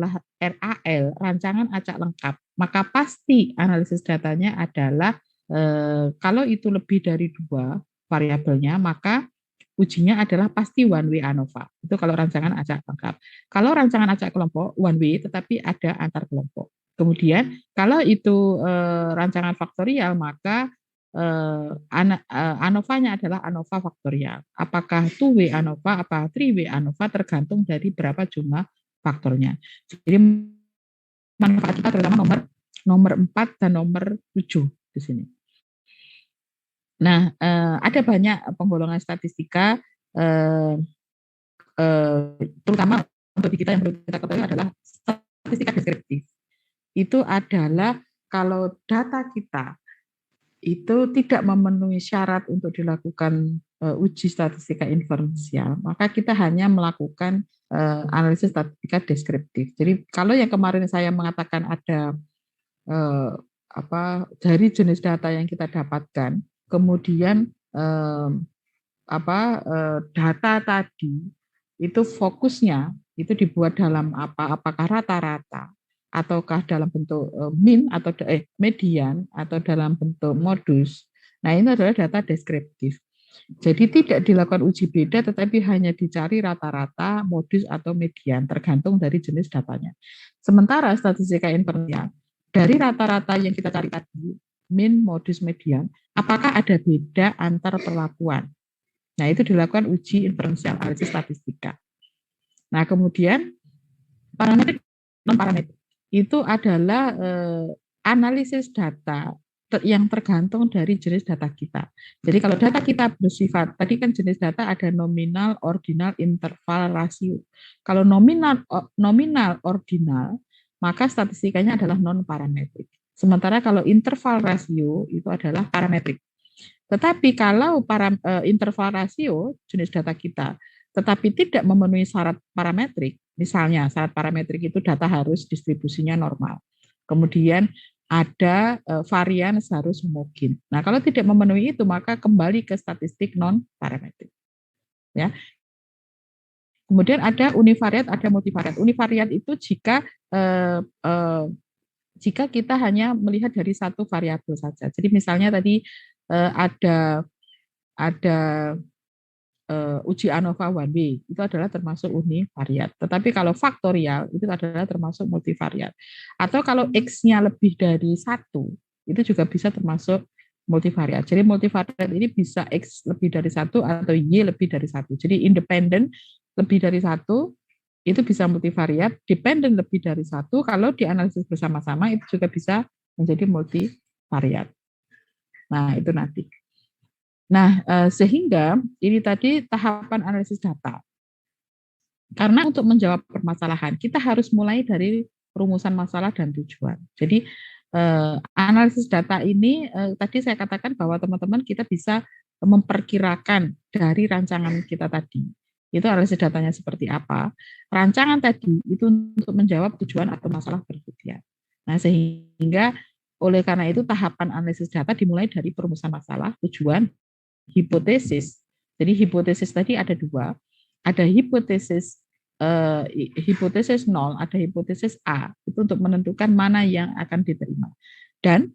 adalah RAL, rancangan acak lengkap, maka pasti analisis datanya adalah kalau itu lebih dari 2 variabelnya, maka ujinya adalah pasti one way ANOVA. Itu kalau rancangan acak lengkap. Kalau rancangan acak kelompok one way tetapi ada antar kelompok. Kemudian kalau itu rancangan faktorial, maka ANOVA-nya adalah ANOVA faktorial. Apakah two way ANOVA, apa three way ANOVA, tergantung dari berapa jumlah faktornya. Jadi manfaat kita terutama nomor 4 dan nomor 7 di sini. Nah, ada banyak penggolongan statistika, terutama untuk di kita yang perlu kita ketahui adalah statistika deskriptif. Itu adalah kalau data kita itu tidak memenuhi syarat untuk dilakukan uji statistika inferensial, maka kita hanya melakukan analisis statistika deskriptif. Jadi kalau yang kemarin saya mengatakan ada dari jenis data yang kita dapatkan, kemudian data tadi itu fokusnya itu dibuat dalam apa? Apakah rata-rata, ataukah dalam bentuk mean atau median, atau dalam bentuk modus. Nah, ini adalah data deskriptif. Jadi tidak dilakukan uji beda, tetapi hanya dicari rata-rata, modus, atau median, tergantung dari jenis datanya. Sementara statistika inferensial, dari rata-rata yang kita cari tadi, mean, modus, median, apakah ada beda antar perlakuan? Nah, itu dilakukan uji inferensial, analisis statistika. Nah, kemudian parametrik non-parametrik itu adalah analisis data yang tergantung dari jenis data kita. Jadi kalau data kita bersifat, tadi kan jenis data ada nominal, ordinal, interval, rasio. Kalau nominal, ordinal, maka statistikanya adalah non-parametrik. Sementara kalau interval, rasio itu adalah parametrik. Tetapi kalau interval rasio jenis data kita, tetapi tidak memenuhi syarat parametrik, misalnya syarat parametrik itu data harus distribusinya normal, kemudian ada varian harus homogen. Nah, kalau tidak memenuhi itu, maka kembali ke statistik non parametrik. Ya. Kemudian ada univariat, ada multivariat. Univariat itu jika kita hanya melihat dari satu variabel saja. Jadi misalnya tadi ada uji ANOVA one way, itu adalah termasuk univariat. Tetapi kalau faktorial itu adalah termasuk multivariat. Atau kalau X-nya lebih dari 1, itu juga bisa termasuk multivariat. Jadi multivariat ini bisa X lebih dari 1 atau Y lebih dari 1. Jadi independen lebih dari 1 itu bisa multivariat, dependen lebih dari 1, kalau dianalisis bersama-sama itu juga bisa menjadi multivariat. Nah, itu nanti. Nah, sehingga ini tadi tahapan analisis data. Karena untuk menjawab permasalahan, kita harus mulai dari rumusan masalah dan tujuan. Jadi, analisis data ini tadi saya katakan bahwa teman-teman kita bisa memperkirakan dari rancangan kita tadi. Itu analisis datanya seperti apa. Rancangan tadi itu untuk menjawab tujuan atau masalah berikutnya. Nah, sehingga oleh karena itu tahapan analisis data dimulai dari perumusan masalah, tujuan, hipotesis. Jadi hipotesis tadi ada 2, ada hipotesis 0, ada hipotesis A, itu untuk menentukan mana yang akan diterima. Dan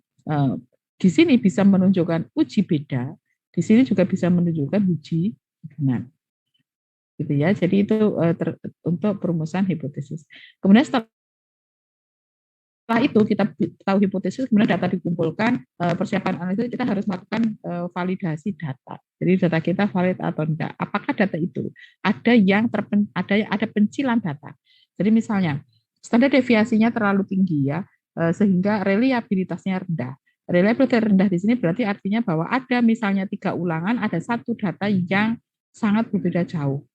di sini bisa menunjukkan uji beda, di sini juga bisa menunjukkan uji hubungan. Gitu ya. Jadi itu untuk perumusan hipotesis. Kemudian setelah itu kita tahu hipotesis, kemudian data dikumpulkan, persiapan analisis kita harus melakukan validasi data. Jadi data kita valid atau enggak. Apakah data itu ada yang ada pencilan data. Jadi misalnya standar deviasinya terlalu tinggi ya, sehingga reliabilitasnya rendah. Reliabilitas rendah di sini berarti artinya bahwa ada misalnya 3 ulangan, ada satu data yang sangat berbeda jauh.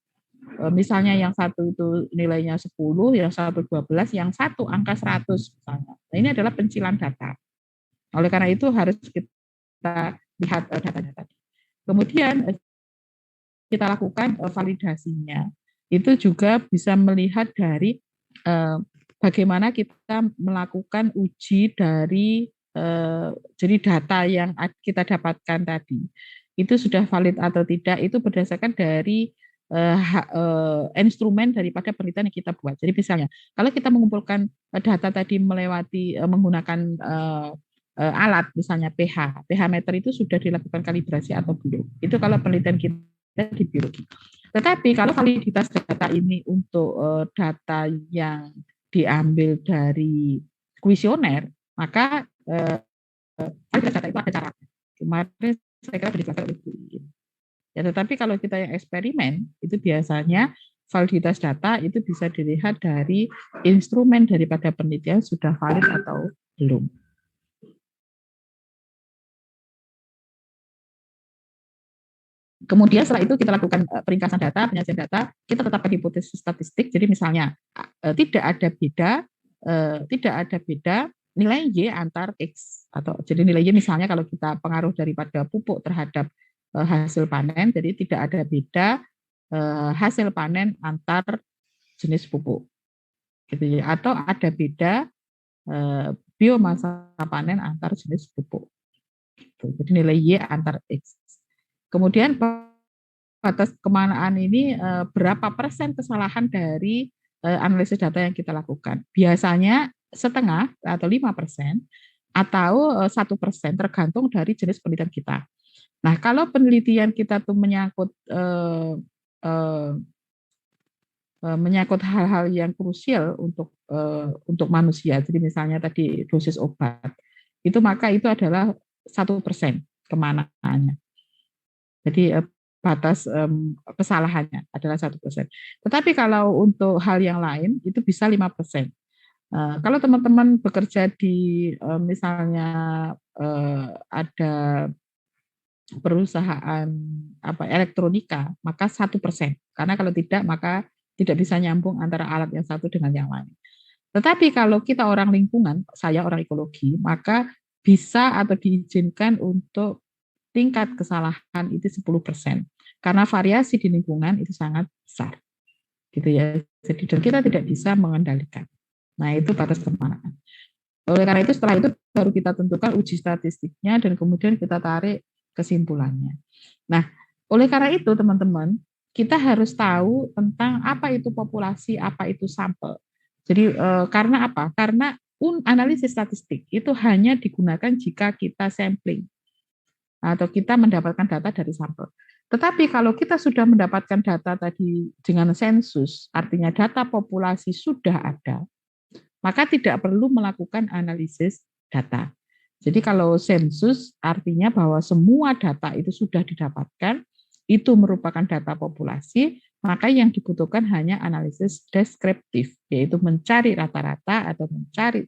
Misalnya yang satu itu nilainya 10, yang satu 12, yang satu angka 100 misalnya. Nah, ini adalah pencilan data. Oleh karena itu harus kita lihat datanya tadi. Kemudian kita lakukan validasinya. Itu juga bisa melihat dari bagaimana kita melakukan uji dari jadi data yang kita dapatkan tadi. Itu sudah valid atau tidak, itu berdasarkan dari instrumen daripada penelitian yang kita buat. Jadi misalnya kalau kita mengumpulkan data tadi melewati menggunakan alat misalnya pH meter itu sudah dilakukan kalibrasi atau belum. Itu kalau penelitian kita di biologi. Tetapi kalau validitas data ini untuk data yang diambil dari kuesioner, maka validitas data itu ada cara. Kemarin saya kira dijelaskan oleh Bu Iin. Ya, tetapi kalau kita yang eksperimen, itu biasanya validitas data itu bisa dilihat dari instrumen daripada penelitian sudah valid atau belum. Kemudian setelah itu kita lakukan peringkasan data, penyajian data, kita tetapkan hipotesis statistik. Jadi misalnya tidak ada beda nilai Y antar X atau jadi nilai Y misalnya kalau kita pengaruh daripada pupuk terhadap hasil panen, jadi tidak ada beda hasil panen antar jenis pupuk, gitu ya. Atau ada beda biomasa panen antar jenis pupuk. Gitu. Jadi nilai Y antar X. Kemudian batas kemanaan ini berapa persen kesalahan dari analisis data yang kita lakukan. Biasanya setengah atau 5% atau 1% tergantung dari jenis penelitian kita. Nah, kalau penelitian kita tuh menyangkut hal-hal yang krusial untuk manusia, jadi misalnya tadi dosis obat, itu maka itu adalah 1% kemanaannya. Jadi batas kesalahannya adalah 1%. Tetapi kalau untuk hal yang lain itu bisa 5%. Kalau teman-teman bekerja di misalnya ada perusahaan elektronika, maka 1%. Karena kalau tidak, maka tidak bisa nyambung antara alat yang satu dengan yang lain. Tetapi kalau kita orang lingkungan, saya orang ekologi, maka bisa atau diizinkan untuk tingkat kesalahan itu 10%. Karena variasi di lingkungan itu sangat besar. Gitu ya. Jadi kita tidak bisa mengendalikan. Nah, itu batas kemanaan. Oleh karena itu setelah itu baru kita tentukan uji statistiknya dan kemudian kita tarik kesimpulannya. Nah, oleh karena itu teman-teman, kita harus tahu tentang apa itu populasi, apa itu sampel. Jadi karena apa? Karena analisis statistik itu hanya digunakan jika kita sampling atau kita mendapatkan data dari sampel. Tetapi kalau kita sudah mendapatkan data tadi dengan sensus, artinya data populasi sudah ada, maka tidak perlu melakukan analisis data. Jadi kalau sensus artinya bahwa semua data itu sudah didapatkan, itu merupakan data populasi, maka yang dibutuhkan hanya analisis deskriptif, yaitu mencari rata-rata atau mencari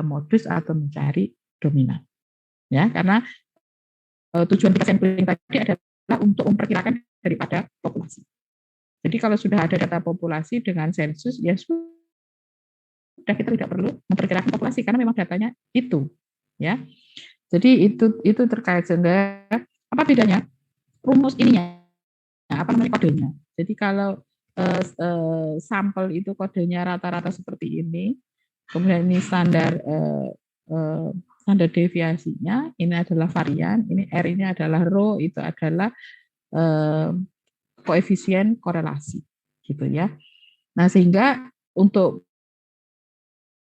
modus atau mencari dominan. Ya, karena tujuan kita sampling tadi adalah untuk memperkirakan daripada populasi. Jadi kalau sudah ada data populasi dengan sensus, ya sudah kita tidak perlu memperkirakan populasi karena memang datanya itu, ya. Jadi itu terkait sehingga apa bedanya rumus ininya, apa namanya kodenya. Jadi kalau sampel itu kodenya rata-rata seperti ini, kemudian ini standar standar deviasinya, ini adalah varian, ini R ini adalah rho, itu adalah koefisien korelasi, gitu ya. Nah sehingga untuk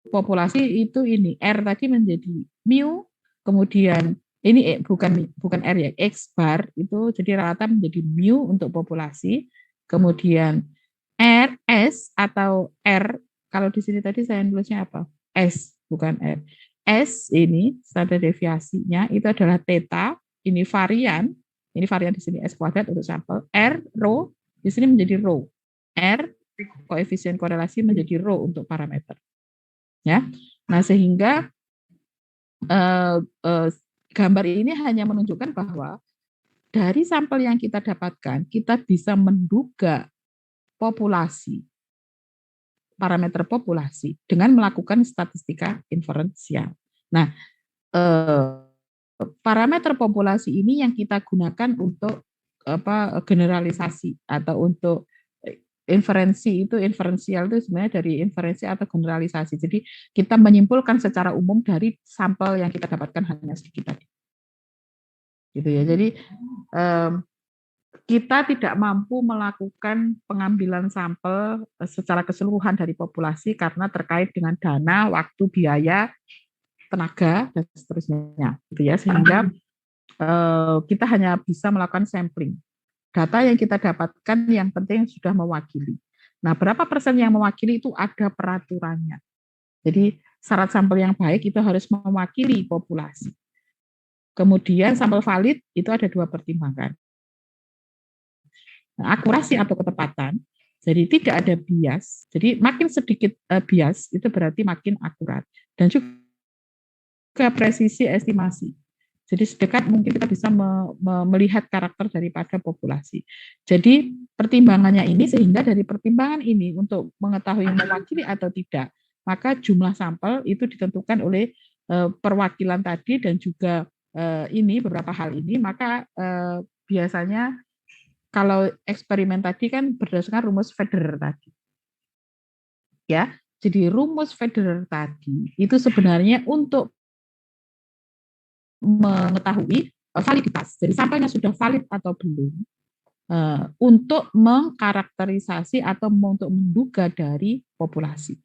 populasi itu ini R tadi menjadi mu, kemudian ini bukan R ya, X bar itu jadi rata menjadi mu untuk populasi, kemudian R S atau R kalau di sini tadi saya nulisnya apa? S bukan R. S ini standar deviasinya itu adalah theta, ini varian di sini S kuadrat untuk sampel, R rho di sini menjadi rho, R koefisien korelasi menjadi rho untuk parameter. Ya, nah sehingga gambar ini hanya menunjukkan bahwa dari sampel yang kita dapatkan kita bisa menduga populasi, parameter populasi dengan melakukan statistika inferensial. Nah, parameter populasi ini yang kita gunakan untuk generalisasi atau untuk inferensi itu inferensial itu sebenarnya dari inferensi atau generalisasi. Jadi kita menyimpulkan secara umum dari sampel yang kita dapatkan hanya sedikit tadi. Gitu ya. Jadi kita tidak mampu melakukan pengambilan sampel secara keseluruhan dari populasi karena terkait dengan dana, waktu, biaya, tenaga, dan seterusnya. Gitu ya, sehingga kita hanya bisa melakukan sampling. Data yang kita dapatkan yang penting sudah mewakili. Nah, berapa persen yang mewakili itu ada peraturannya. Jadi syarat sampel yang baik itu harus mewakili populasi. Kemudian sampel valid itu ada dua pertimbangan. Nah, akurasi atau ketepatan, jadi tidak ada bias. Jadi makin sedikit bias itu berarti makin akurat. Dan juga presisi estimasi. Jadi sedekat mungkin kita bisa melihat karakter daripada populasi. Jadi pertimbangannya ini sehingga dari pertimbangan ini untuk mengetahui mewakili atau tidak, maka jumlah sampel itu ditentukan oleh perwakilan tadi dan juga ini beberapa hal ini, maka biasanya kalau eksperimen tadi kan berdasarkan rumus Federer tadi. Ya, jadi rumus Federer tadi itu sebenarnya untuk mengetahui validitas. Jadi sampelnya sudah valid atau belum untuk mengkarakterisasi atau untuk menduga dari populasi.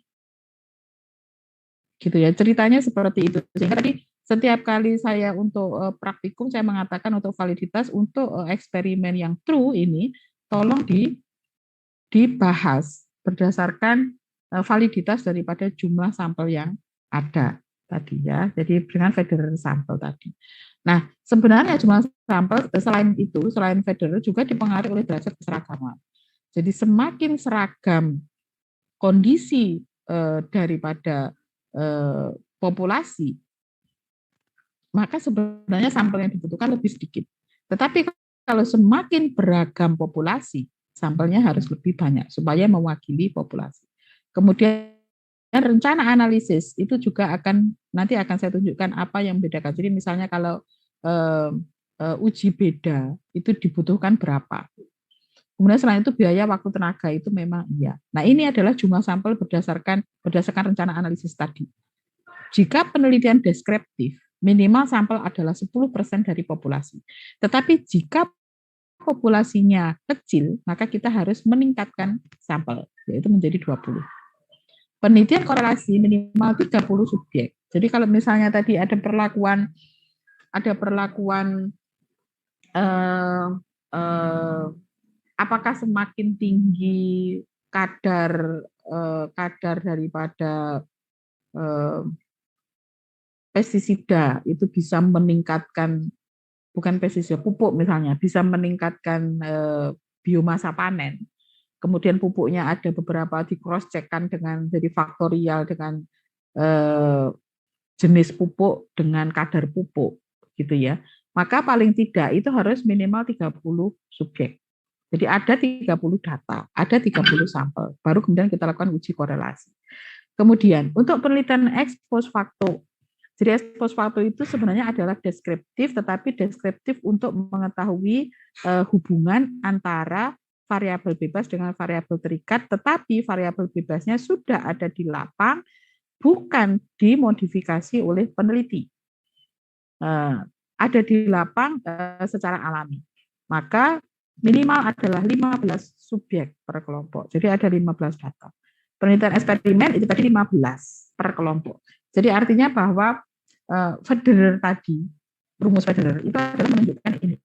Gitu ya, ceritanya seperti itu. Sehingga tadi setiap kali saya untuk praktikum saya mengatakan untuk validitas untuk eksperimen yang true ini tolong dibahas berdasarkan validitas daripada jumlah sampel yang ada tadi ya. Jadi dengan Federer sampel tadi. Nah, sebenarnya jumlah sampel selain itu, selain Federer juga dipengaruhi oleh derajat keseragaman. Jadi semakin seragam kondisi daripada populasi, maka sebenarnya sampel yang dibutuhkan lebih sedikit. Tetapi kalau semakin beragam populasi, sampelnya harus lebih banyak supaya mewakili populasi. Kemudian rencana analisis itu juga nanti akan saya tunjukkan apa yang membedakan. Jadi misalnya kalau uji beda itu dibutuhkan berapa. Kemudian selain itu biaya, waktu, tenaga itu memang iya. Nah ini adalah jumlah sampel berdasarkan rencana analisis tadi. Jika penelitian deskriptif, minimal sampel adalah 10% dari populasi. Tetapi jika populasinya kecil, maka kita harus meningkatkan sampel, yaitu menjadi 20. Penelitian korelasi minimal 30 subjek. Jadi kalau misalnya tadi ada perlakuan apakah semakin tinggi kadar daripada pestisida itu bisa meningkatkan, bukan pestisida, pupuk misalnya, bisa meningkatkan biomasa panen. Kemudian pupuknya ada beberapa di cross check-kan dengan jadi faktorial dengan jenis pupuk dengan kadar pupuk gitu ya. Maka paling tidak itu harus minimal 30 subjek. Jadi ada 30 data, ada 30 sampel, baru kemudian kita lakukan uji korelasi. Kemudian untuk penelitian ex post facto, jadi ex post facto itu sebenarnya adalah deskriptif, tetapi deskriptif untuk mengetahui hubungan antara variabel bebas dengan variabel terikat, tetapi variabel bebasnya sudah ada di lapang, bukan dimodifikasi oleh peneliti. Ada di lapang secara alami. Maka minimal adalah 15 subjek per kelompok. Jadi ada 15 data. Penelitian eksperimen itu tadi 15 per kelompok. Jadi artinya bahwa Federer tadi, rumus Federer itu adalah menunjukkan ini.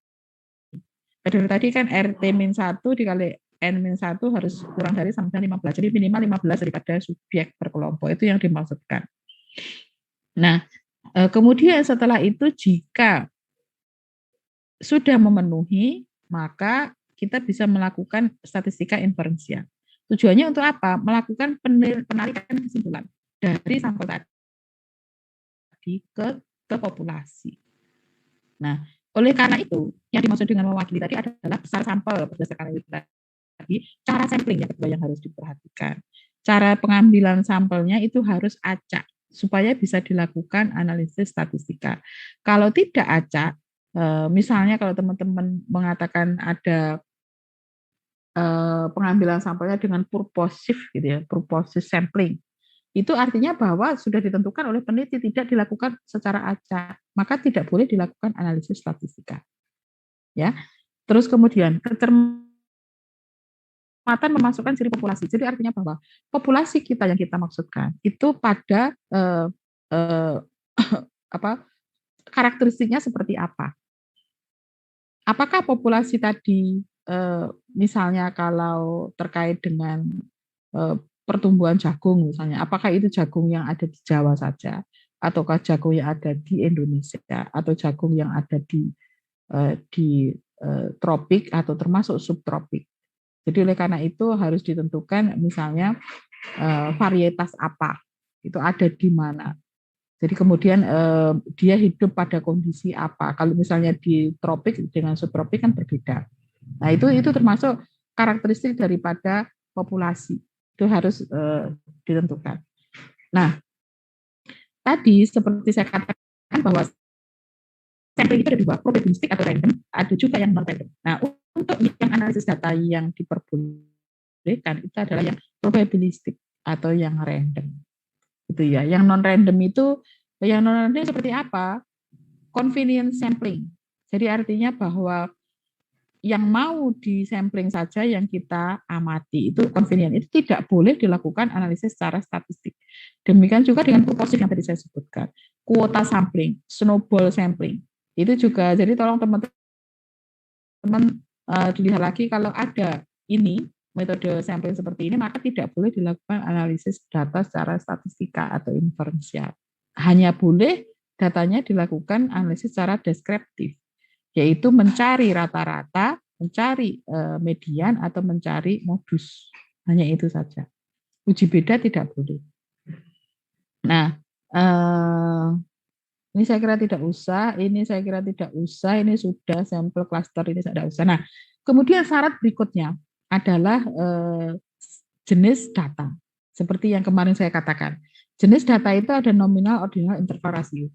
Federer tadi kan RT-1 dikali N-1 harus kurang dari sama 15. Jadi minimal 15 daripada subjek per kelompok. Itu yang dimaksudkan. Nah, kemudian setelah itu jika sudah memenuhi, maka kita bisa melakukan statistika inferensial. Tujuannya untuk apa? Melakukan penarikan kesimpulan dari sampel tadi ke populasi. Nah, oleh karena itu, yang dimaksud dengan mewakili tadi adalah besar sampel berdasarkan itu tadi, cara sampling yang harus diperhatikan. Cara pengambilan sampelnya itu harus acak supaya bisa dilakukan analisis statistika. Kalau tidak acak, misalnya kalau teman-teman mengatakan ada pengambilan sampelnya dengan purposive gitu ya, purposive sampling, itu artinya bahwa sudah ditentukan oleh peneliti, tidak dilakukan secara acak, maka tidak boleh dilakukan analisis statistika. Ya, Terus kemudian kecermatan memasukkan ciri populasi. Jadi artinya bahwa populasi kita yang kita maksudkan itu pada eh, apa karakteristiknya seperti apa. Apakah populasi tadi misalnya kalau terkait dengan pertumbuhan jagung misalnya, apakah itu jagung yang ada di Jawa saja, ataukah jagung yang ada di Indonesia, atau jagung yang ada di tropik atau termasuk subtropik. Jadi oleh karena itu harus ditentukan misalnya varietas apa, itu ada di mana. Jadi kemudian dia hidup pada kondisi apa. Kalau misalnya di tropik dengan subtropik kan berbeda. Nah itu termasuk karakteristik daripada populasi. Itu harus ditentukan. Nah tadi seperti saya katakan bahwa sampling itu ada dua, probabilistik atau random, ada juga yang non random. Nah untuk yang analisis data yang diperbolehkan itu adalah yang probabilistik atau yang random. Itu ya. Yang non random itu seperti apa? Convenience sampling. Jadi artinya bahwa yang mau disampling saja yang kita amati itu convenient. Itu tidak boleh dilakukan analisis secara statistik. Demikian juga dengan proporsi yang tadi saya sebutkan. Kuota sampling, snowball sampling. Itu juga, jadi tolong teman-teman dilihat lagi kalau ada ini, metode sampling seperti ini, maka tidak boleh dilakukan analisis data secara statistika atau inferensial. Hanya boleh datanya dilakukan analisis secara deskriptif, yaitu mencari rata-rata, mencari median, atau mencari modus. Hanya itu saja. Uji beda tidak boleh. Nah, ini saya kira tidak usah, ini sudah sampel cluster, ini tidak usah. Nah, kemudian syarat berikutnya adalah jenis data. Seperti yang kemarin saya katakan. Jenis data itu ada nominal, ordinal, interval, rasio.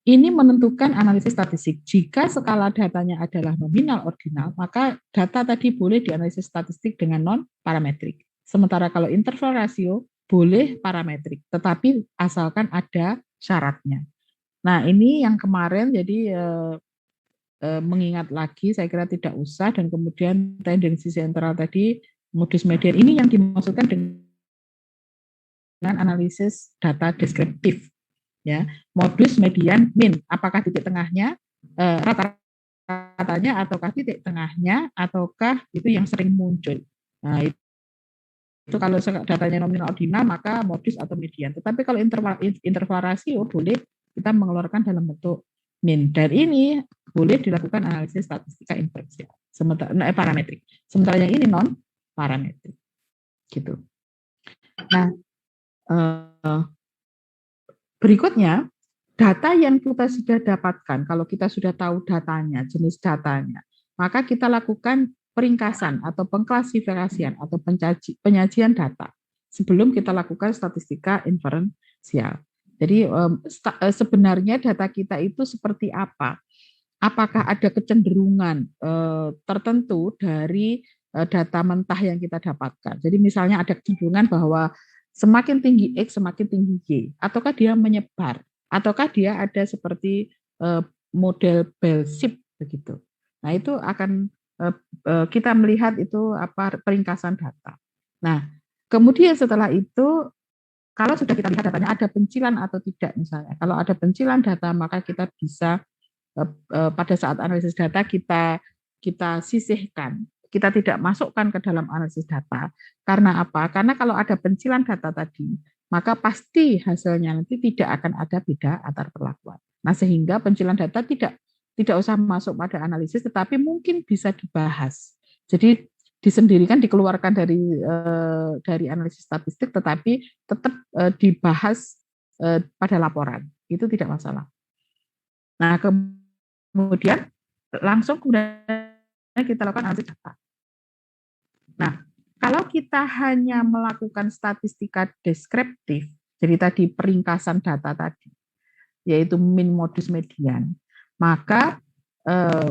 Ini menentukan analisis statistik. Jika skala datanya adalah nominal ordinal, maka data tadi boleh dianalisis statistik dengan non-parametrik. Sementara kalau interval rasio boleh parametrik, tetapi asalkan ada syaratnya. Nah ini yang kemarin jadi mengingat lagi saya kira tidak usah, dan kemudian tendensi sentral tadi modus median ini yang dimaksudkan dengan analisis data deskriptif. Ya, modus median min, apakah titik tengahnya rata-ratanya ataukah titik tengahnya ataukah itu yang sering muncul. Nah, itu kalau datanya nominal ordinal maka modus atau median. Tetapi kalau interval rasio boleh kita mengeluarkan dalam bentuk min, dan ini boleh dilakukan analisis statistika inferensial sementara parametrik. Sementara yang ini non parametrik. Gitu. Nah, berikutnya, data yang kita sudah dapatkan, kalau kita sudah tahu datanya, jenis datanya, maka kita lakukan peringkasan atau pengklasifikasian atau penyajian data sebelum kita lakukan statistika inferensial. Jadi sebenarnya data kita itu seperti apa? Apakah ada kecenderungan tertentu dari data mentah yang kita dapatkan? Jadi misalnya ada kecenderungan bahwa semakin tinggi X, semakin tinggi Y, ataukah dia menyebar, ataukah dia ada seperti model bell shape begitu. Nah, itu akan kita melihat itu apa peringkasan data. Nah, kemudian setelah itu kalau sudah kita lihat datanya ada pencilan atau tidak misalnya. Kalau ada pencilan data maka kita bisa pada saat analisis data kita sisihkan. Kita tidak masukkan ke dalam analisis data. Karena apa? Karena kalau ada pencilan data tadi, maka pasti hasilnya nanti tidak akan ada beda antar perlakuan. Nah, sehingga pencilan data tidak usah masuk pada analisis, tetapi mungkin bisa dibahas. Jadi disendirikan, dikeluarkan dari analisis statistik, tetapi tetap dibahas pada laporan. Itu tidak masalah. Nah, kemudian langsung kita lakukan analisis data. Nah, kalau kita hanya melakukan statistika deskriptif, jadi tadi peringkasan data tadi, yaitu min modus median, maka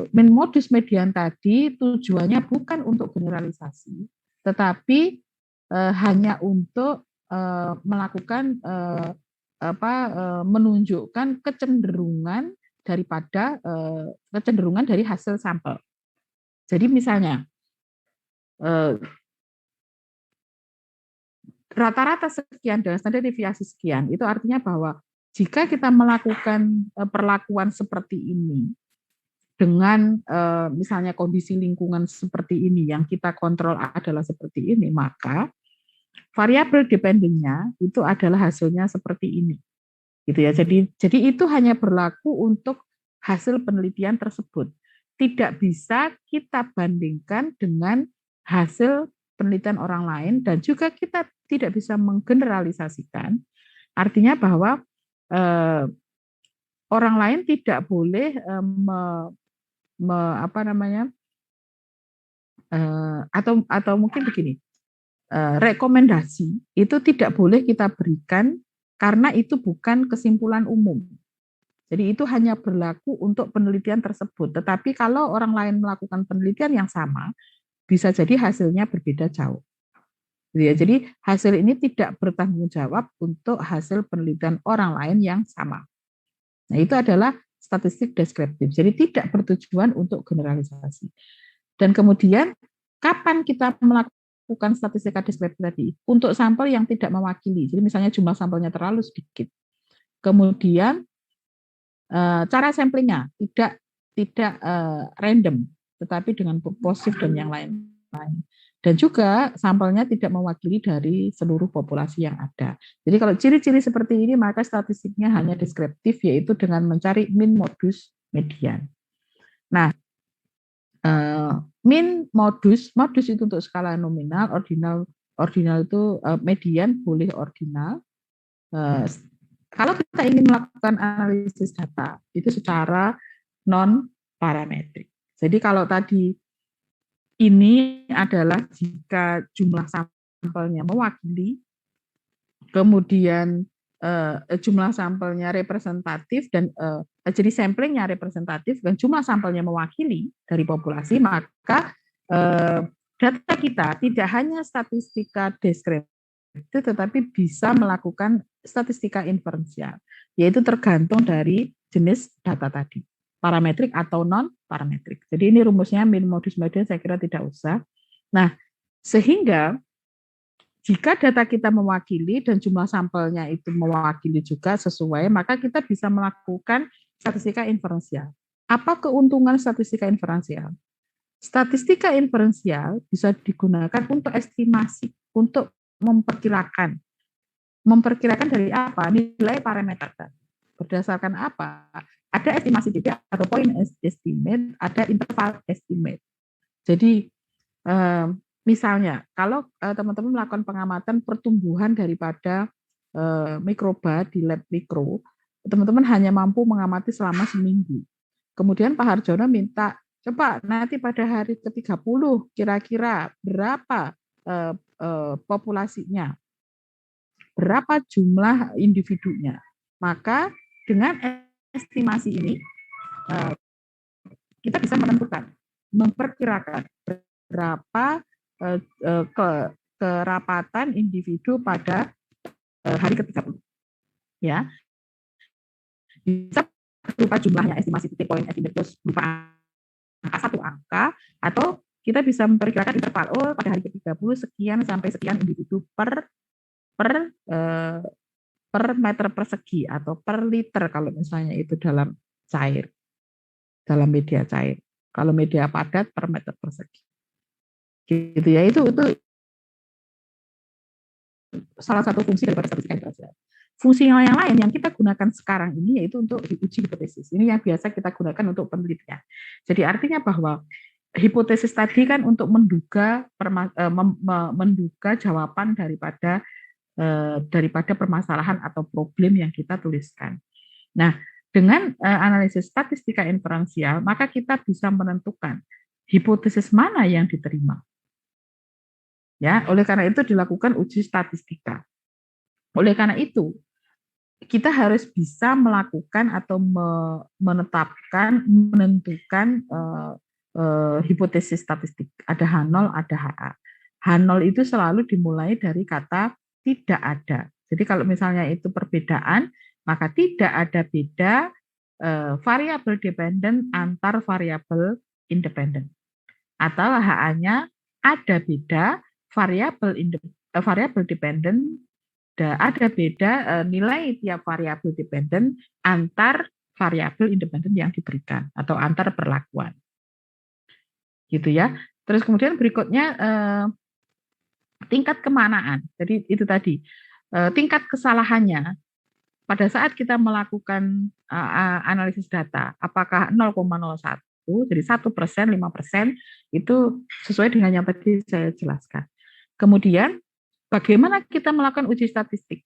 min modus median tadi tujuannya bukan untuk generalisasi, tetapi hanya untuk melakukan menunjukkan kecenderungan daripada kecenderungan dari hasil sampel. Jadi misalnya rata-rata sekian dengan standar deviasi sekian, itu artinya bahwa jika kita melakukan perlakuan seperti ini dengan misalnya kondisi lingkungan seperti ini yang kita kontrol adalah seperti ini, maka variabel dependennya itu adalah hasilnya seperti ini. Gitu ya. Jadi itu hanya berlaku untuk hasil penelitian tersebut. Tidak bisa kita bandingkan dengan hasil penelitian orang lain dan juga kita tidak bisa menggeneralisasikan. Artinya bahwa orang lain tidak boleh atau mungkin begini, rekomendasi itu tidak boleh kita berikan karena itu bukan kesimpulan umum. Jadi itu hanya berlaku untuk penelitian tersebut. Tetapi kalau orang lain melakukan penelitian yang sama, bisa jadi hasilnya berbeda jauh. Jadi hasil ini tidak bertanggung jawab untuk hasil penelitian orang lain yang sama. Nah, itu adalah statistik deskriptif. Jadi tidak bertujuan untuk generalisasi. Dan kemudian kapan kita melakukan statistika deskriptif tadi? Untuk sampel yang tidak mewakili. Jadi misalnya jumlah sampelnya terlalu sedikit. Kemudian cara samplingnya tidak random, tetapi dengan purposif dan yang lain-lain. Dan juga sampelnya tidak mewakili dari seluruh populasi yang ada. Jadi kalau ciri-ciri seperti ini, maka statistiknya hanya deskriptif, yaitu dengan mencari min, modus, median. Nah, min, modus itu untuk skala nominal, ordinal itu median, boleh ordinal. Kalau kita ingin melakukan analisis data, itu secara non-parametrik. Jadi kalau tadi ini adalah jika jumlah sampelnya mewakili, kemudian jumlah sampelnya representatif dan jadi samplingnya representatif dan jumlah sampelnya mewakili dari populasi, maka data kita tidak hanya statistika deskriptif, tetapi bisa melakukan statistika inferensial, yaitu tergantung dari jenis data tadi, parametrik atau non-parametrik. Jadi ini rumusnya min, modus, median saya kira tidak usah. Nah, sehingga jika data kita mewakili dan jumlah sampelnya itu mewakili juga sesuai, maka kita bisa melakukan statistika inferensial. Apa keuntungan statistika inferensial? Statistika inferensial bisa digunakan untuk estimasi, untuk memperkirakan. Memperkirakan dari apa? Nilai parameter. Berdasarkan apa? Ada estimasi juga atau point estimate, ada interval estimate. Jadi misalnya kalau teman-teman melakukan pengamatan pertumbuhan daripada mikroba di lab mikro, teman-teman hanya mampu mengamati selama seminggu. Kemudian Pak Harjono minta, coba nanti pada hari ke-30 kira-kira berapa populasinya, berapa jumlah individunya. Maka dengan estimasi ini kita bisa menentukan, memperkirakan berapa kerapatan individu pada hari ke-30. Ya. Bisa berupa jumlahnya, estimasi titik poin estimate berupa angka satu angka, atau kita bisa memperkirakan interval, pada hari ke-30 sekian sampai sekian individu per meter persegi atau per liter kalau misalnya itu dalam cair, dalam media cair. Kalau media padat per meter persegi. Gitu ya, itu salah satu fungsi daripada statistika inferensial. Fungsi yang lain yang kita gunakan sekarang ini yaitu untuk uji hipotesis. Ini yang biasa kita gunakan untuk penelitian. Jadi artinya bahwa hipotesis tadi kan untuk menduga jawaban daripada permasalahan atau problem yang kita tuliskan. Nah, dengan analisis statistika inferensial, maka kita bisa menentukan hipotesis mana yang diterima. Ya, oleh karena itu dilakukan uji statistika. Oleh karena itu, kita harus bisa melakukan atau menentukan hipotesis statistik. Ada H0, ada HA. H0 itu selalu dimulai dari kata tidak ada. Jadi kalau misalnya itu perbedaan, maka tidak ada beda variabel dependen antar variabel independen. Atau HA-nya ada beda variabel dependen, ada beda nilai tiap variabel dependen antar variabel independen yang diberikan atau antar perlakuan. Gitu ya. Terus kemudian berikutnya tingkat kemanaan. Jadi itu tadi tingkat kesalahannya pada saat kita melakukan analisis data, apakah 0,01, jadi 1%, 5%, itu sesuai dengan yang tadi saya jelaskan. Kemudian, bagaimana kita melakukan uji statistik?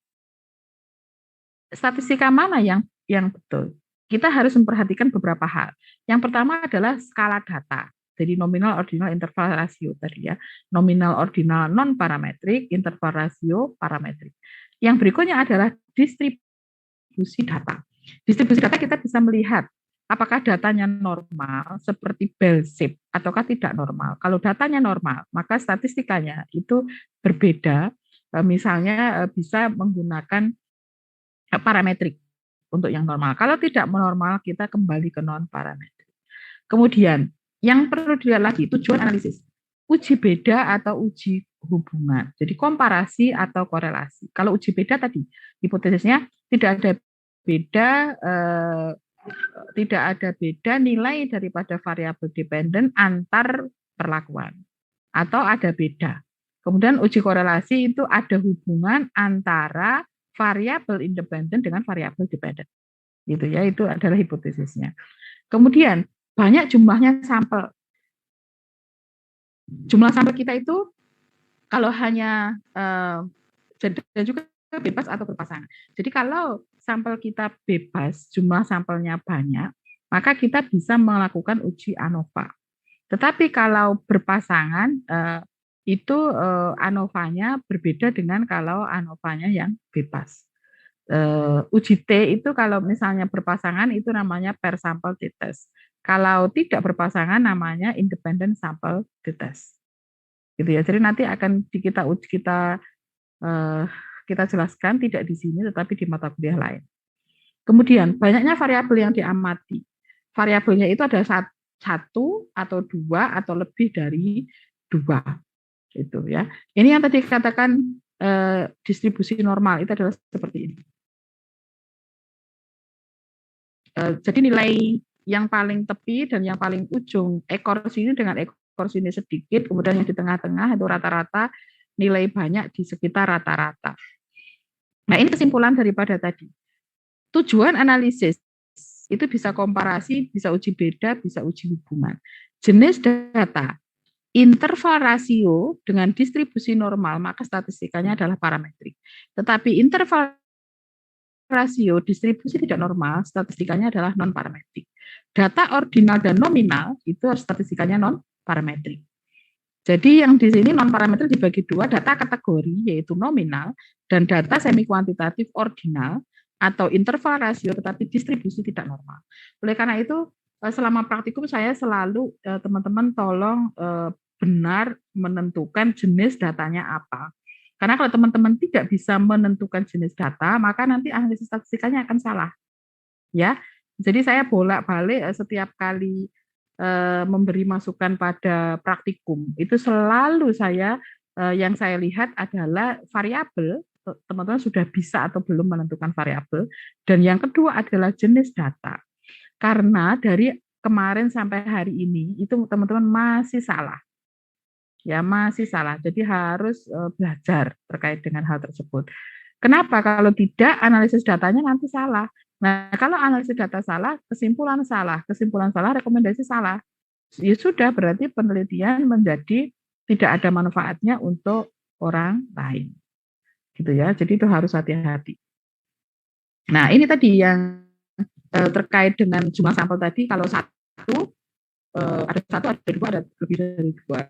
Statistika mana yang betul? Kita harus memperhatikan beberapa hal. Yang pertama adalah skala data. Jadi nominal, ordinal, interval, rasio tadi ya. Nominal, ordinal, non parametrik, interval, rasio, parametrik. Yang berikutnya adalah distribusi data. Distribusi data kita bisa melihat apakah datanya normal seperti bell shape ataukah tidak normal. Kalau datanya normal, maka statistikanya itu berbeda. Misalnya bisa menggunakan parametrik untuk yang normal. Kalau tidak normal, kita kembali ke non parametrik. Kemudian yang perlu dilihat lagi tujuan analisis. Uji beda atau uji hubungan. Jadi komparasi atau korelasi. Kalau uji beda tadi, hipotesisnya tidak ada beda nilai daripada variabel dependen antar perlakuan atau ada beda. Kemudian uji korelasi itu ada hubungan antara variabel independen dengan variabel dependen. Gitu ya, itu adalah hipotesisnya. Kemudian banyak jumlahnya sampel. Jumlah sampel kita itu kalau hanya dan juga bebas atau berpasangan. Jadi kalau sampel kita bebas, jumlah sampelnya banyak, maka kita bisa melakukan uji ANOVA. Tetapi kalau berpasangan, itu ANOVA-nya berbeda dengan kalau ANOVA-nya yang bebas. Uji T itu kalau misalnya berpasangan itu namanya per sampel t-test. Kalau tidak berpasangan namanya independent sample t-test. Gitu ya. Jadi nanti akan kita jelaskan tidak di sini tetapi di mata kuliah lain. Kemudian banyaknya variabel yang diamati. Variabelnya itu ada satu atau dua atau lebih dari dua. Itu ya. Ini yang tadi dikatakan distribusi normal itu adalah seperti ini. Jadi nilai yang paling tepi dan yang paling ujung ekor sini dengan ekor sini sedikit, kemudian yang di tengah-tengah itu rata-rata nilai banyak di sekitar rata-rata. Nah ini kesimpulan daripada tadi. Tujuan analisis itu bisa komparasi, bisa uji beda, bisa uji hubungan. Jenis data, interval rasio dengan distribusi normal, maka statistikanya adalah parametrik. Tetapi interval rasio distribusi tidak normal, statistikanya adalah non-parametrik. Data ordinal dan nominal itu statistikanya non-parametrik. Jadi yang di sini non-parametrik dibagi dua, data kategori yaitu nominal dan data semi kuantitatif ordinal atau interval rasio tetapi distribusi tidak normal. Oleh karena itu selama praktikum saya selalu teman-teman tolong benar menentukan jenis datanya apa. Karena kalau teman-teman tidak bisa menentukan jenis data, maka nanti analisis statistikanya akan salah. Ya, jadi saya bolak-balik setiap kali memberi masukan pada praktikum, itu selalu yang saya lihat adalah variabel, teman-teman sudah bisa atau belum menentukan variabel, dan yang kedua adalah jenis data. Karena dari kemarin sampai hari ini, itu teman-teman masih salah. Ya masih salah, jadi harus belajar terkait dengan hal tersebut. Kenapa? Kalau tidak, analisis datanya nanti salah. Nah, kalau analisis data salah, kesimpulan salah, rekomendasi salah. Ya sudah, berarti penelitian menjadi tidak ada manfaatnya untuk orang lain. Gitu ya, jadi itu harus hati-hati. Nah, ini tadi yang terkait dengan jumlah sampel tadi, kalau ada satu, ada dua, ada lebih dari dua.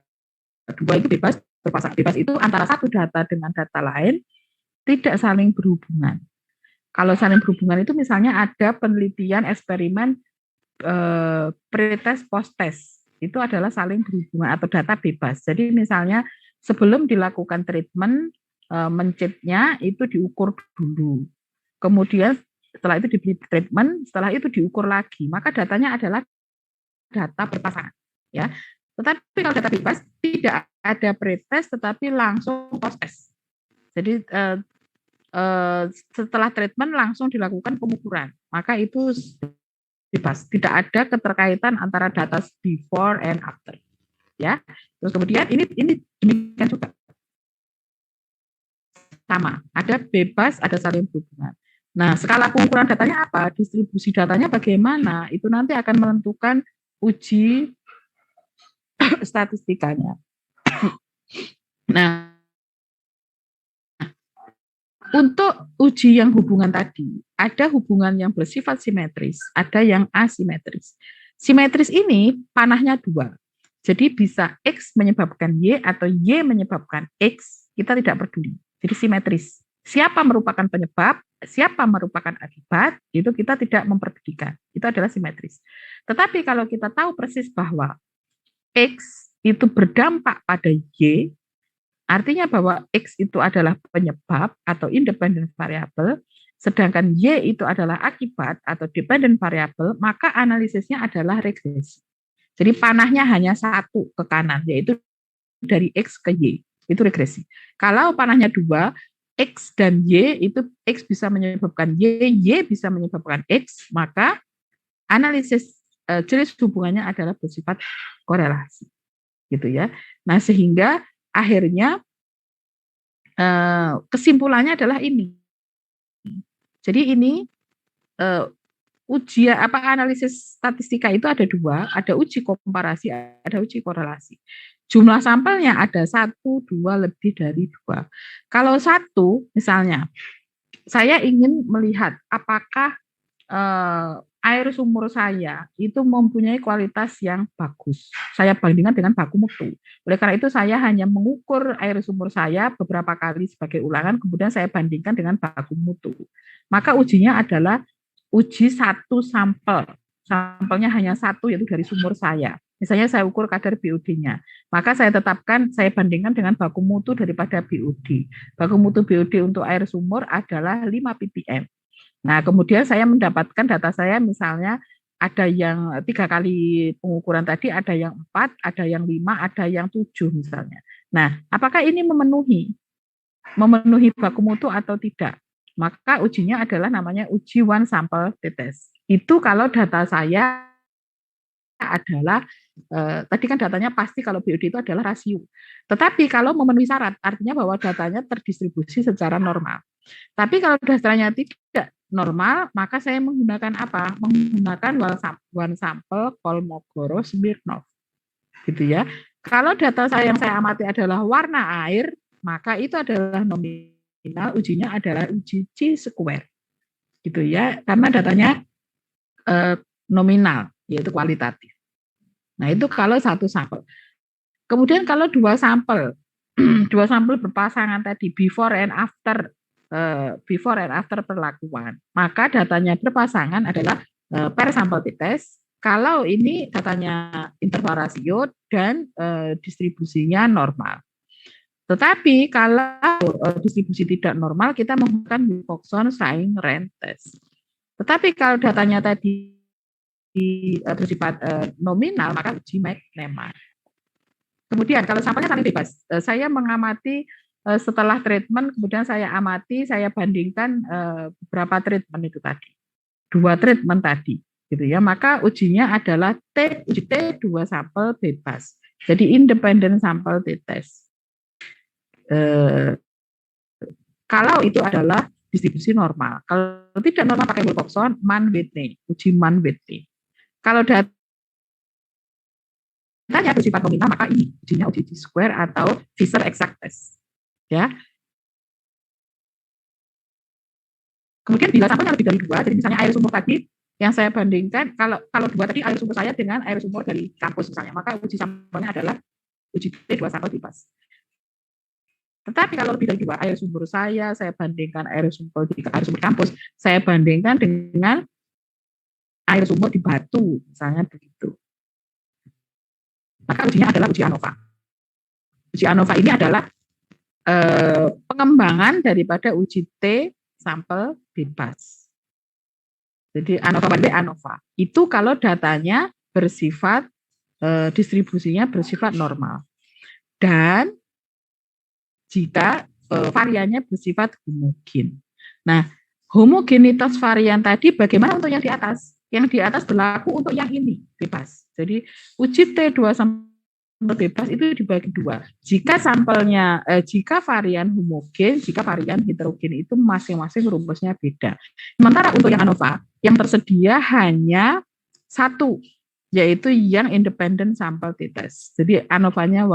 Dua itu bebas, berpasangan. Bebas itu antara satu data dengan data lain tidak saling berhubungan. Kalau saling berhubungan itu misalnya ada penelitian eksperimen pre-test, post-test. Itu adalah saling berhubungan atau data bebas. Jadi misalnya sebelum dilakukan treatment, mencetnya itu diukur dulu. Kemudian setelah itu diberi treatment, setelah itu diukur lagi, maka datanya adalah data berpasangan, ya. Tetapi kalau data bebas tidak ada pretest, tetapi langsung post test. Jadi setelah treatment langsung dilakukan pengukuran, maka itu bebas, tidak ada keterkaitan antara data before and after, ya. Terus kemudian ini demikian juga sama, ada bebas, ada saling berhubungan. Nah, skala pengukuran datanya apa? Distribusi datanya bagaimana? Itu nanti akan menentukan uji statistikanya. Nah, untuk uji yang hubungan tadi, ada hubungan yang bersifat simetris, ada yang asimetris. Simetris ini panahnya dua. Jadi bisa X menyebabkan Y atau Y menyebabkan X, kita tidak peduli. Jadi simetris. Siapa merupakan penyebab, siapa merupakan akibat, itu kita tidak memperdulikan. Itu adalah simetris. Tetapi kalau kita tahu persis bahwa X itu berdampak pada Y, artinya bahwa X itu adalah penyebab atau independent variable, sedangkan Y itu adalah akibat atau dependent variable, maka analisisnya adalah regresi. Jadi panahnya hanya satu ke kanan, yaitu dari X ke Y, itu regresi. Kalau panahnya dua, X dan Y, itu X bisa menyebabkan Y, Y bisa menyebabkan X, maka analisis jenis hubungannya adalah bersifat korelasi, gitu ya. Nah, sehingga akhirnya kesimpulannya adalah ini. Jadi ini analisis statistika itu ada dua, ada uji komparasi, ada uji korelasi. Jumlah sampelnya ada 1, 2, lebih dari 2. Kalau 1, misalnya, saya ingin melihat apakah air sumur saya itu mempunyai kualitas yang bagus. Saya bandingkan dengan baku mutu. Oleh karena itu saya hanya mengukur air sumur saya beberapa kali sebagai ulangan, kemudian saya bandingkan dengan baku mutu. Maka ujinya adalah uji satu sampel. Sampelnya hanya satu, yaitu dari sumur saya. Misalnya saya ukur kadar BOD-nya, maka saya tetapkan, saya bandingkan dengan baku mutu daripada BOD. Baku mutu BOD untuk air sumur adalah 5 ppm. Nah, kemudian saya mendapatkan data saya, misalnya ada yang 3 kali pengukuran tadi, ada yang 4, ada yang 5, ada yang 7 misalnya. Nah, apakah ini memenuhi baku mutu atau tidak? Maka ujinya adalah namanya uji one sample t-test. Itu kalau data saya adalah tadi kan datanya pasti kalau BOD itu adalah rasio. Tetapi kalau memenuhi syarat, artinya bahwa datanya terdistribusi secara normal. Tapi kalau datanya tidak normal, maka saya menggunakan apa? Menggunakan one sample Kolmogorov-Smirnov. Gitu ya. Kalau data saya yang saya amati adalah warna air, maka itu adalah nominal, ujinya adalah uji chi-square. Gitu ya, karena datanya nominal, yaitu kualitatif. Nah, itu kalau satu sampel. Kemudian kalau dua sampel berpasangan tadi, before and after perlakuan, maka datanya berpasangan adalah per sampel t-test. Kalau ini datanya interval rasio dan distribusinya normal. Tetapi kalau distribusi tidak normal, kita menggunakan Wilcoxon-Saing-Rent test. Tetapi kalau datanya tadi bersifat nominal, maka uji McLemore. Kemudian kalau sampelnya saling bebas, saya mengamati setelah treatment, kemudian saya amati, saya bandingkan berapa treatment itu tadi, 2 treatment tadi, gitu ya. Maka ujinya adalah uji T 2 sampel bebas. Jadi independent sample t-test. Kalau itu adalah distribusi normal. Kalau tidak normal pakai Wilcoxon, Mann-Whitney, uji Mann-Whitney. Kalau datanya bersifat nominal, maka ini ujinya uji chi-square atau Fisher exact test. Ya. Kemudian bila sampelnya lebih dari 2, jadi misalnya air sumur tadi yang saya bandingkan, kalau 2 tadi air sumur saya dengan air sumur dari kampus misalnya, maka uji sampelnya adalah uji T 2 sampel bebas. Tetapi kalau lebih dari 2 air sumur saya bandingkan air sumur kampus, saya bandingkan dengan air sumur di Batu, misalnya begitu. Maka ujinya adalah uji ANOVA. Uji ANOVA ini adalah pengembangan daripada uji T sampel bebas. Jadi ANOVA one way, ANOVA. Itu kalau datanya bersifat distribusinya bersifat normal. Dan jika variannya bersifat homogen. Nah, homogenitas varian tadi bagaimana untuk yang di atas? Yang di atas berlaku untuk yang ini, bebas. Jadi uji T2 sampel bebas itu dibagi dua. Jika sampelnya, jika varian homogen, jika varian heterogen itu masing-masing rumusnya beda. Sementara untuk yang ANOVA, yang tersedia hanya satu, yaitu yang independent sample t-test. Jadi ANOVA-nya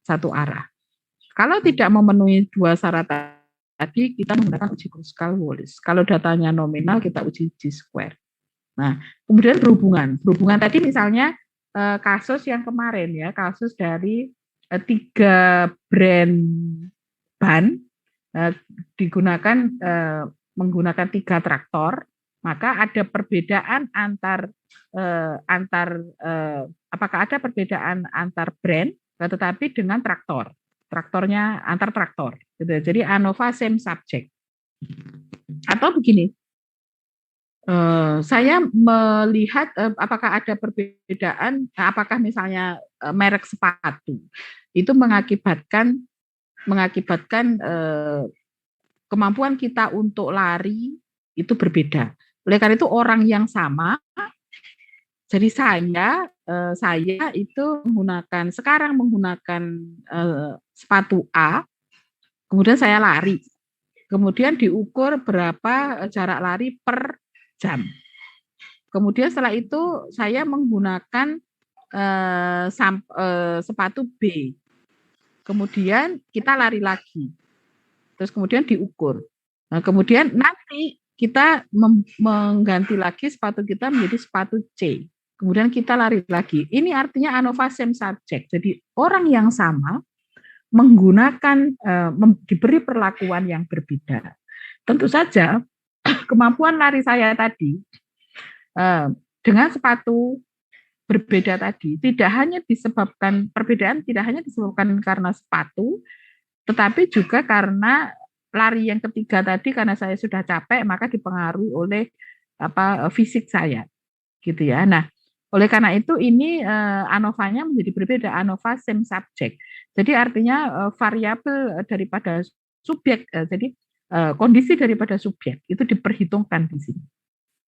satu arah. Kalau tidak memenuhi dua syarat tadi, kita menggunakan uji Kruskal-Wallis. Kalau datanya nominal, kita uji G-square. Nah, kemudian berhubungan. Berhubungan tadi misalnya kasus yang kemarin ya, kasus dari 3 brand ban digunakan menggunakan 3 traktor, maka ada perbedaan apakah ada perbedaan antar brand, tetapi dengan traktornya antar traktor. Gitu. Jadi ANOVA same subject. Atau begini, saya melihat apakah ada perbedaan, apakah misalnya merek sepatu itu mengakibatkan kemampuan kita untuk lari itu berbeda. Oleh karena itu orang yang sama, jadi saya itu sekarang menggunakan sepatu A, kemudian saya lari, kemudian diukur berapa jarak lari per jam. Kemudian setelah itu saya menggunakan sepatu B. Kemudian kita lari lagi. Terus kemudian diukur. Nah, kemudian nanti kita mengganti lagi sepatu kita menjadi sepatu C. Kemudian kita lari lagi. Ini artinya ANOVA same subject. Jadi orang yang sama menggunakan diberi perlakuan yang berbeda. Tentu saja kemampuan lari saya tadi dengan sepatu berbeda tadi perbedaan tidak hanya disebabkan karena sepatu, tetapi juga karena lari yang ketiga tadi, karena saya sudah capek maka dipengaruhi oleh fisik saya, gitu ya. Nah, oleh karena itu ini ANOVA-nya menjadi berbeda, ANOVA same subject. Jadi artinya variabel daripada subjek, jadi kondisi daripada subjek itu diperhitungkan di sini.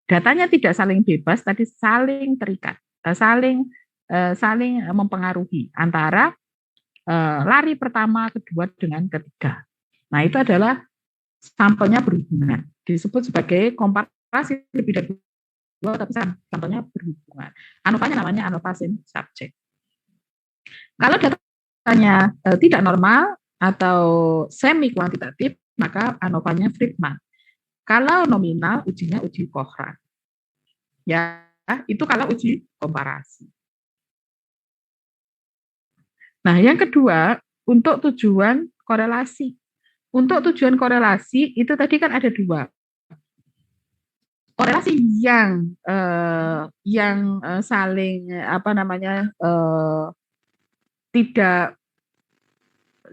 Datanya tidak saling bebas, tadi saling terikat, saling mempengaruhi antara lari pertama, kedua dengan ketiga. Nah, itu adalah sampelnya berhubungan. Disebut sebagai komparasi lebih dari dua, tapi sampelnya berhubungan. ANOVA-nya namanya ANOVA same subject. Kalau datanya tidak normal atau semi kuantitatif, maka ANOVA-nya Friedman. Kalau nominal, ujinya uji Cochran. Ya, itu kalau uji komparasi. Nah, yang kedua, untuk tujuan korelasi. Untuk tujuan korelasi, itu tadi kan ada dua. Korelasi yang saling tidak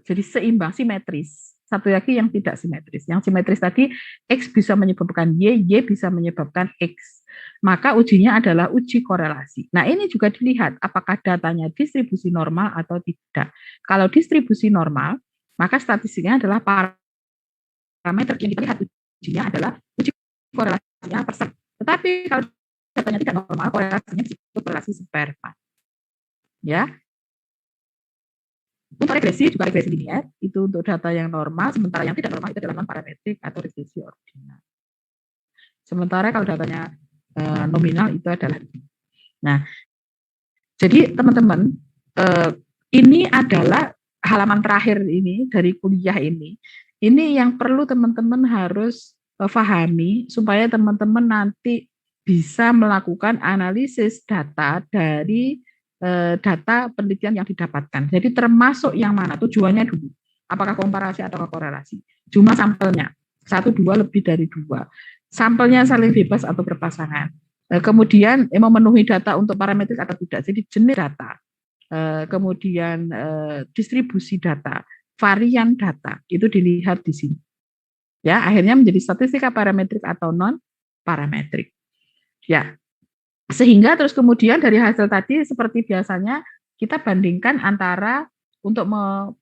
jadi seimbang, simetris. Satu lagi yang tidak simetris. Yang simetris tadi X bisa menyebabkan Y bisa menyebabkan X. Maka ujinya adalah uji korelasi. Nah, ini juga dilihat apakah datanya distribusi normal atau tidak. Kalau distribusi normal, maka statistiknya adalah parameter yang kita lihat ujinya adalah uji korelasinya persen. Tetapi kalau datanya tidak normal, korelasinya disebut korelasi Spearman. Ya. Untuk regresi juga regresi linear, itu untuk data yang normal, sementara yang tidak normal itu adalah non-parametrik atau regresi ordinal. Sementara kalau datanya nominal itu adalah ini. Nah, jadi teman-teman, ini adalah halaman terakhir ini dari kuliah ini. Ini yang perlu teman-teman harus pahami supaya teman-teman nanti bisa melakukan analisis data dari data penelitian yang didapatkan. Jadi termasuk yang mana tujuannya dulu. Apakah komparasi atau korelasi. Jumlah sampelnya, 1, 2, lebih dari 2. Sampelnya saling bebas atau berpasangan. Kemudian memenuhi data untuk parametrik atau tidak. Jadi jenis data. Kemudian distribusi data, varian data, itu dilihat di sini. Ya, akhirnya menjadi statistika parametrik atau non parametrik. Ya, sehingga terus kemudian dari hasil tadi seperti biasanya kita bandingkan antara untuk me-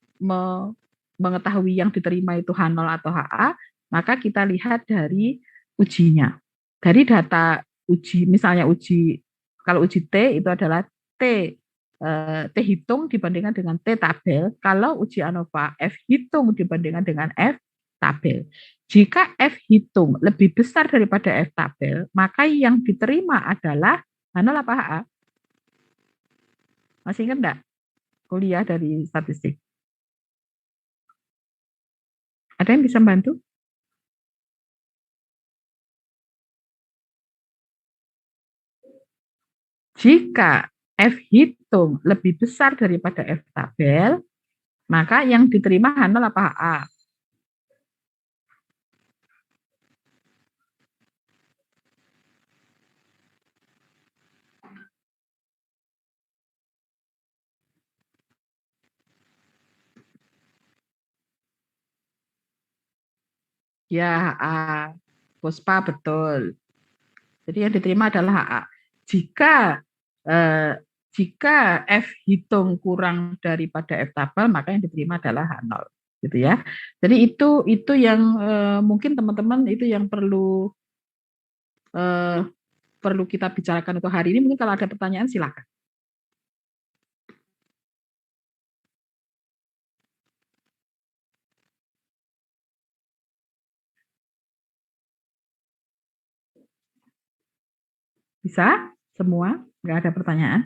mengetahui yang diterima itu H0 atau HA, maka kita lihat dari ujinya. Dari data uji, misalnya uji, kalau uji T itu adalah T, T hitung dibandingkan dengan T tabel. Kalau uji ANOVA, F hitung dibandingkan dengan F tabel. Jika F hitung lebih besar daripada F tabel, maka yang diterima adalah H0 apa HA? Masih ingat enggak? Kuliah dari statistik. Ada yang bisa membantu? Jika F hitung lebih besar daripada F tabel, maka yang diterima H0 apa HA? Ya, HA. Puspa betul. Jadi yang diterima adalah HA. Jika eh, jika F hitung kurang daripada F tabel, maka yang diterima adalah H0, gitu ya. Jadi itu yang mungkin teman-teman itu yang eh, perlu kita bicarakan untuk hari ini. Mungkin kalau ada pertanyaan silakan. Bisa? Semua? Nggak ada pertanyaan?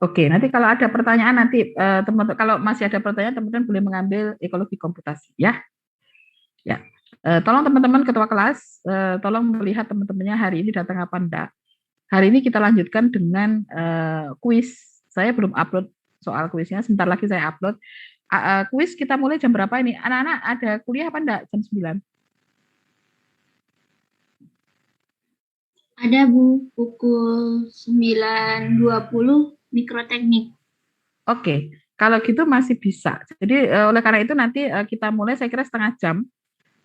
Oke, nanti kalau ada pertanyaan nanti teman-teman kalau masih ada pertanyaan teman-teman boleh mengambil ekologi komputasi ya. Ya. Tolong teman-teman ketua kelas tolong melihat teman-temannya hari ini datang apa enggak. Hari ini kita lanjutkan dengan kuis. Saya belum upload soal kuisnya, sebentar lagi saya upload. Kuis kita mulai jam berapa ini? Anak-anak ada kuliah apa enggak? Jam 9. Ada Bu, pukul 9.20 mikroteknik. Oke, kalau gitu masih bisa. Jadi oleh karena itu nanti kita mulai saya kira setengah jam.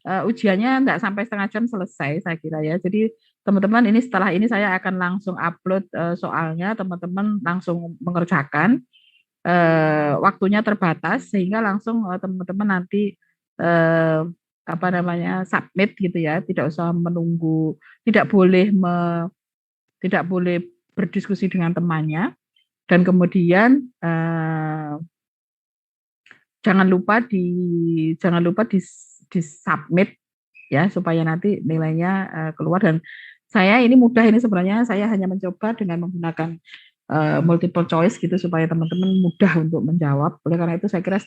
Ujiannya enggak sampai setengah jam selesai saya kira ya. Jadi teman-teman ini setelah ini saya akan langsung upload soalnya, teman-teman langsung mengerjakan. Waktunya terbatas sehingga langsung teman-teman nanti eh, apa namanya submit gitu ya, tidak usah menunggu, tidak boleh tidak boleh berdiskusi dengan temannya dan kemudian jangan lupa di submit ya supaya nanti nilainya keluar. Dan saya ini mudah, ini sebenarnya saya hanya mencoba dengan menggunakan multiple choice gitu supaya teman-teman mudah untuk menjawab. Oleh karena itu saya kira